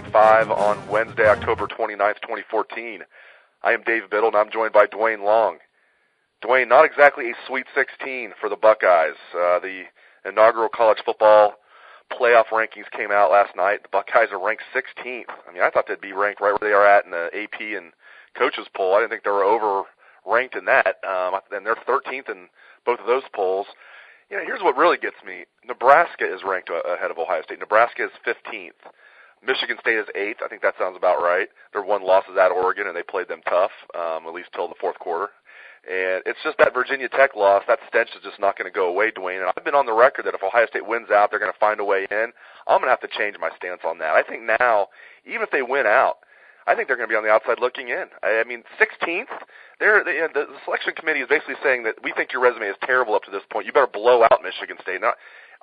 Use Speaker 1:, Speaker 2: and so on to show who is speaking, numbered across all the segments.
Speaker 1: Morning 5 on Wednesday, October 29th, 2014. I am Dave Biddle, and I'm joined by Dwayne Long. Dwayne, not exactly a Sweet 16 for the Buckeyes. The inaugural college football playoff rankings came out last night. The Buckeyes are ranked 16th. I mean, I thought they'd be ranked right where they are at in the AP and coaches poll. I didn't think they were over-ranked in that. And they're 13th in both of those polls. You know, here's what really gets me. Nebraska is ranked ahead of Ohio State. Nebraska is 15th. Michigan State is 8th. I think that sounds about right. Their one loss is at Oregon, and they played them tough, at least till the fourth quarter. And it's just that Virginia Tech loss, that stench is just not going to go away, Dwayne. And I've been on the record that if Ohio State wins out, they're going to find a way in. I'm going to have to change my stance on that. I think now, even if they win out, I think they're going to be on the outside looking in. I mean, 16th, the selection committee is basically saying that we think your resume is terrible up to this point. You better blow out Michigan State. Now,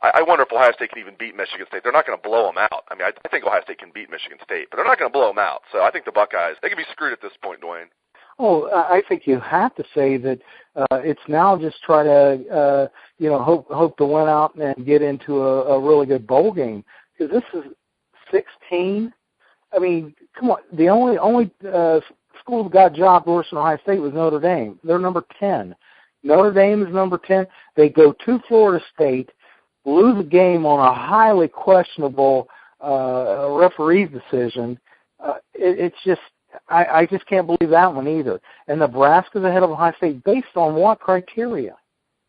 Speaker 1: I wonder if Ohio State can even beat Michigan State. They're not going to blow them out. I mean, I think Ohio State can beat Michigan State, but they're not going to blow them out. So I think the Buckeyes, they can be screwed at this point, Dwayne.
Speaker 2: Oh, I think you have to say that it's now just try to, hope to win out and get into a really good bowl game. Because this is 16. I mean, come on. The only school that got job worse than Ohio State was Notre Dame. They're number 10. Notre Dame is number 10. They go to Florida State, lose a game on a highly questionable referee's decision. It's just, I just can't believe that one either. And Nebraska's ahead of Ohio State based on what criteria?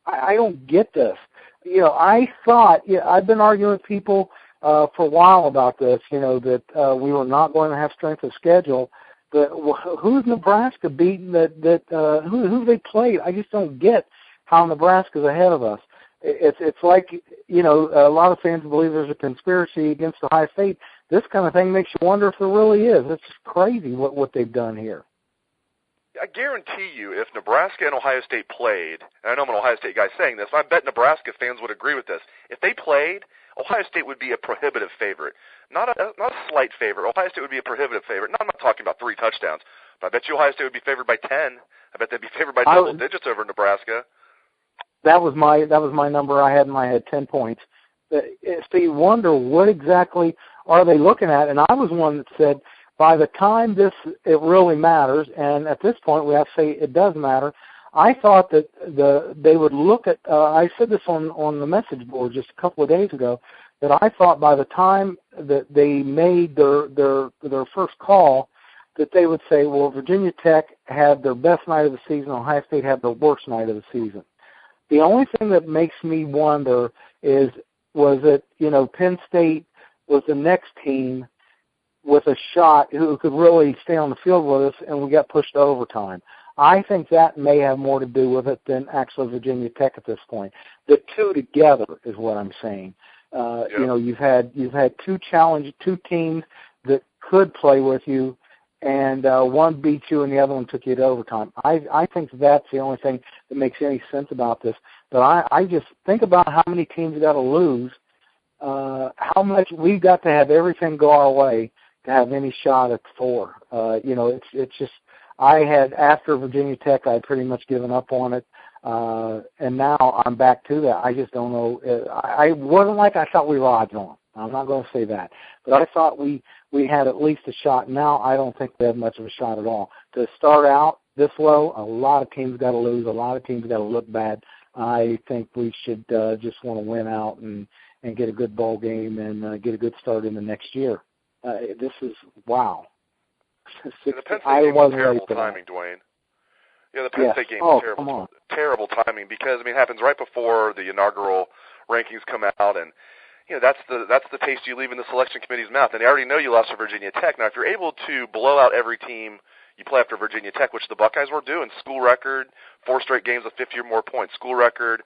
Speaker 2: I don't get this. You know, I thought, I've been arguing with people for a while about this, that we were not going to have strength of schedule. But who's Nebraska beaten who they played? I just don't get how Nebraska's ahead of us. It's like, a lot of fans believe there's a conspiracy against Ohio State. This kind of thing makes you wonder if there really is. It's just crazy what they've done here.
Speaker 1: I guarantee you, if Nebraska and Ohio State played, and I know I'm an Ohio State guy saying this, I bet Nebraska fans would agree with this. If they played, Ohio State would be a prohibitive favorite. Not a slight favorite. Ohio State would be a prohibitive favorite. I'm not talking about 3 touchdowns, but I bet you Ohio State would be favored by 10. I bet they'd be favored by double digits over Nebraska.
Speaker 2: That was my number I had in my head, 10 points. So you wonder what exactly are they looking at? And I was one that said, by the time it really matters, and at this point we have to say it does matter, I thought that they would look at, I said this on the message board just a couple of days ago, that I thought by the time that they made their first call, that they would say, well, Virginia Tech had their best night of the season, Ohio State had their worst night of the season. The only thing that makes me wonder was that, Penn State was the next team with a shot who could really stay on the field with us, and we got pushed to overtime. I think that may have more to do with it than actually Virginia Tech at this point. The two together is what I'm saying. Yep. You've had two teams that could play with you, and one beat you and the other one took you to overtime. I think that's the only thing that makes any sense about this. But I just think about how many teams got to lose, how much we've got to have everything go our way to have any shot at 4. It's just, I had, after Virginia Tech, I had pretty much given up on it, and now I'm back to that. I just don't know. I wasn't like I thought we were odds on. I'm not going to say that. But I thought we had at least a shot. Now I don't think we have much of a shot at all. To start out this low, a lot of teams got to lose. A lot of teams got to look bad. I think we should just want to win out and get a good bowl game and get a good start in the next year. This is, wow.
Speaker 1: The Penn State game was terrible timing, Dwayne. Yeah, the Penn State game was terrible timing because, it happens right before the inaugural rankings come out, and that's the taste you leave in the selection committee's mouth. And they already know you lost to Virginia Tech. Now, if you're able to blow out every team you play after Virginia Tech, which the Buckeyes were doing, school record, 4 straight games with 50 or more points, school record,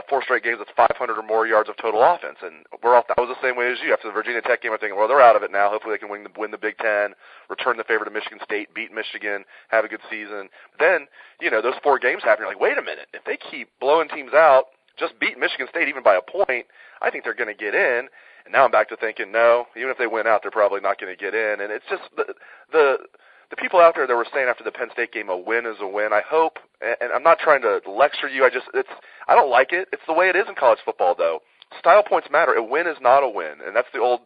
Speaker 1: 4 straight games with 500 or more yards of total offense. And I was the same way as you. After the Virginia Tech game, I'm thinking, well, they're out of it now. Hopefully they can win the Big Ten, return the favor to Michigan State, beat Michigan, have a good season. Then, those 4 games happen. You're like, wait a minute. If they keep blowing teams out, just beat Michigan State even by a point, I think they're going to get in. And now I'm back to thinking, no, even if they win out, they're probably not going to get in. And it's just the people out there that were saying after the Penn State game, a win is a win. I hope, and I'm not trying to lecture you. I don't like it. It's the way it is in college football, though. Style points matter. A win is not a win, and that's the old,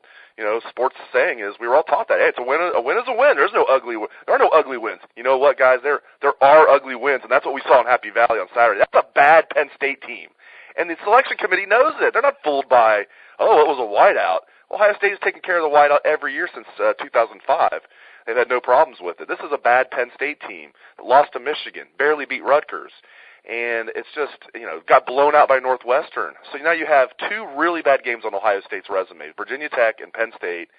Speaker 1: sports saying is we were all taught that. Hey, it's a win is a win. There are no ugly wins. You know what, guys? There are ugly wins, and that's what we saw in Happy Valley on Saturday. That's a bad Penn State team. And the selection committee knows it. They're not fooled by, it was a whiteout. Ohio State has taken care of the whiteout every year since 2005. They've had no problems with it. This is a bad Penn State team that lost to Michigan, barely beat Rutgers. And it's just, got blown out by Northwestern. So now you have two really bad games on Ohio State's resume, Virginia Tech and Penn State.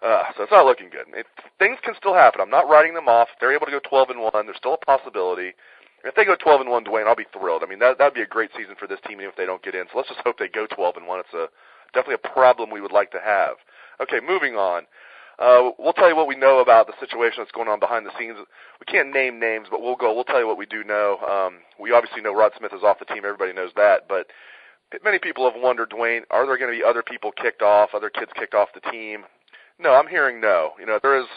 Speaker 1: So it's not looking good. Things can still happen. I'm not writing them off. If they're able to go 12-1, there's still a possibility. If they go 12-1, Dwayne, I'll be thrilled. I mean, that'd be a great season for this team, even if they don't get in. So let's just hope they go 12-1. It's definitely a problem we would like to have. Okay, moving on. We'll tell you what we know about the situation that's going on behind the scenes. We can't name names, but we'll tell you what we do know. We obviously know Rod Smith is off the team. Everybody knows that. But many people have wondered, Dwayne, are there going to be other people kicked off, other kids kicked off the team? No, I'm hearing no. There is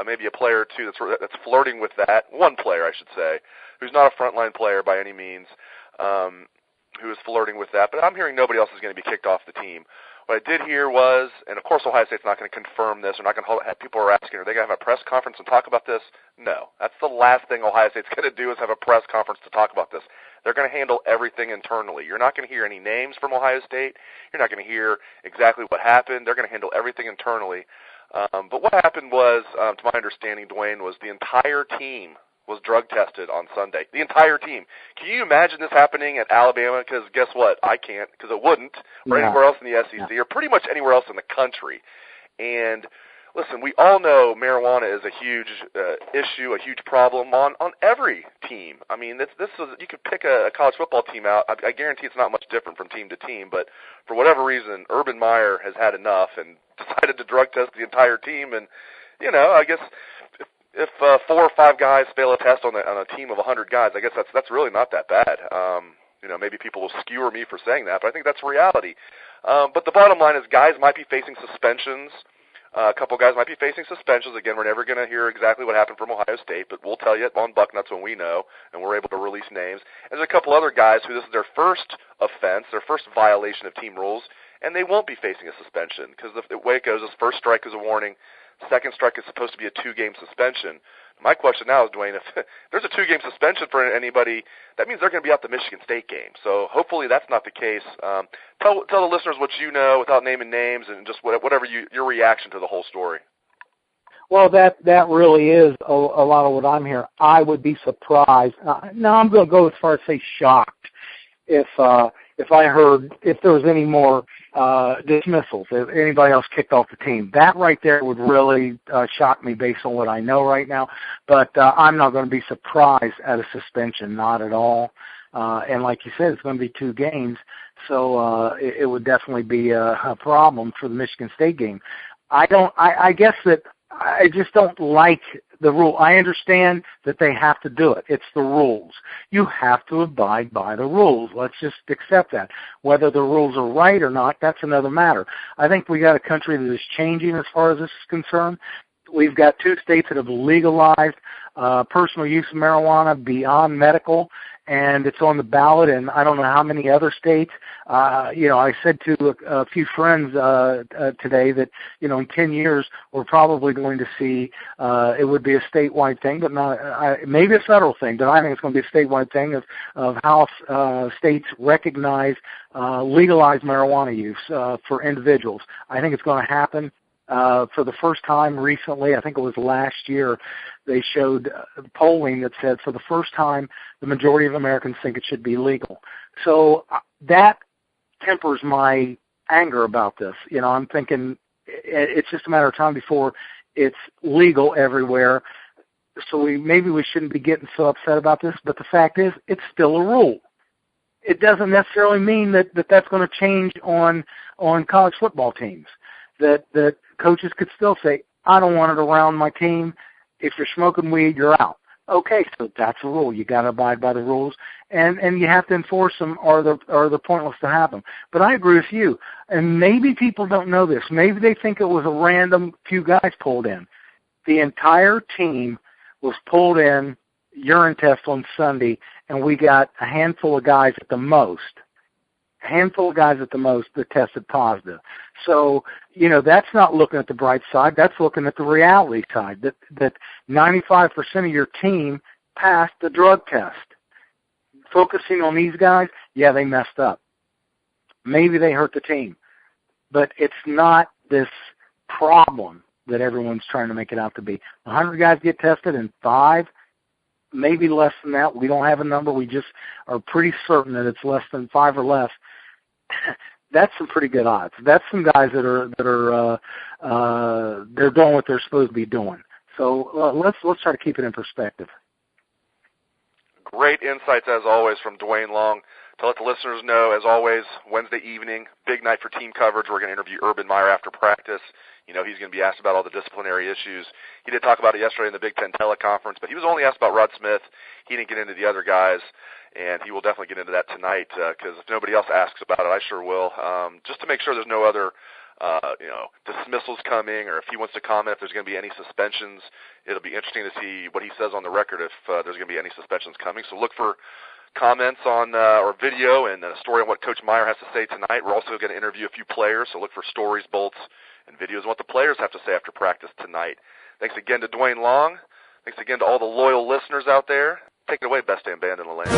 Speaker 1: maybe a player or two that's flirting with that. One player, I should say, who's not a frontline player by any means, who is flirting with that. But I'm hearing nobody else is going to be kicked off the team. What I did hear was, and of course Ohio State's not going to confirm this, or not going to have people are asking, are they going to have a press conference and talk about this? No. That's the last thing Ohio State's going to do is have a press conference to talk about this. They're going to handle everything internally. You're not going to hear any names from Ohio State. You're not going to hear exactly what happened. They're going to handle everything internally. But what happened was, to my understanding, Dwayne, was the entire team was drug tested on Sunday. The entire team. Can you imagine this happening at Alabama? Because guess what? I can't, because it wouldn't, or anywhere else in the SEC, or pretty much anywhere else in the country. And listen, we all know marijuana is a huge issue, a huge problem on every team. I mean, this is, you could pick a college football team out. I guarantee it's not much different from team to team, but for whatever reason, Urban Meyer has had enough and decided to drug test the entire team. And, I guess if 4 or 5 guys fail a test on a team of 100 guys, I guess that's really not that bad. Maybe people will skewer me for saying that, but I think that's reality. But the bottom line is guys might be facing suspensions. A couple guys might be facing suspensions. Again, we're never going to hear exactly what happened from Ohio State, but we'll tell you on Bucknuts when we know, and we're able to release names. And there's a couple other guys who this is their first offense, their first violation of team rules, and they won't be facing a suspension because the way it goes is first strike is a warning, second strike is supposed to be a 2-game suspension. My question now is, Dwayne, if there's a 2-game suspension for anybody, that means they're going to be out the Michigan State game. So hopefully that's not the case. Tell the listeners what you know without naming names and just whatever your reaction to the whole story.
Speaker 2: Well, that really is a lot of what I'm hearing. I would be surprised. Now I'm going to go as far as say shocked if I heard if there was any more dismissals, if anybody else kicked off the team. That right there would really shock me based on what I know right now. But I'm not going to be surprised at a suspension, not at all. And like you said, it's going to be 2 games, so it would definitely be a problem for the Michigan State game. I guess that I just don't like the rule. I understand that they have to do it. It's the rules. You have to abide by the rules. Let's just accept that. Whether the rules are right or not, that's another matter. I think we got a country that is changing as far as this is concerned. We've got 2 states that have legalized personal use of marijuana beyond medical, and it's on the ballot in I don't know how many other states. I said to a few friends today that, in 10 years we're probably going to see it would be a statewide thing, but not maybe a federal thing, but I think it's going to be a statewide thing of how states recognize legalized marijuana use for individuals. I think it's going to happen. For the first time recently, I think it was last year, they showed polling that said for the first time the majority of Americans think it should be legal. So that tempers my anger about this. I'm thinking it's just a matter of time before it's legal everywhere. So maybe we shouldn't be getting so upset about this, but the fact is it's still a rule. It doesn't necessarily mean that that's going to change on college football teams. That coaches could still say, I don't want it around my team. If you're smoking weed, you're out. Okay, so that's a rule. You got to abide by the rules, and you have to enforce them, or they're pointless to have them. But I agree with you. And maybe people don't know this. Maybe they think it was a random few guys pulled in. The entire team was pulled in, urine test on Sunday, and we got a handful of guys at the most. handful of guys at the most that tested positive. So, that's not looking at the bright side. That's looking at the reality side, that 95% of your team passed the drug test. Focusing on these guys, yeah, they messed up. Maybe they hurt the team. But it's not this problem that everyone's trying to make it out to be. 100 guys get tested and 5, maybe less than that. We don't have a number. We just are pretty certain that it's less than 5 or less. That's some pretty good odds. That's some guys that are they're doing what they're supposed to be doing. So let's try to keep it in perspective.
Speaker 1: Great insights, as always, from Dwayne Long. To let the listeners know, as always, Wednesday evening, big night for team coverage. We're going to interview Urban Meyer after practice. He's going to be asked about all the disciplinary issues. He did talk about it yesterday in the Big Ten teleconference, but he was only asked about Rod Smith. He didn't get into the other guys, and he will definitely get into that tonight because if nobody else asks about it, I sure will, just to make sure there's no other dismissals coming, or if he wants to comment if there's going to be any suspensions. It'll be interesting to see what he says on the record if there's going to be any suspensions coming. So look for comments on or video and a story on what Coach Meyer has to say tonight. We're also going to interview a few players, so look for stories, bolts, and videos on what the players have to say after practice tonight. Thanks again to Dwayne Long. Thanks again to all the loyal listeners out there. Take it away, best damn band in the land.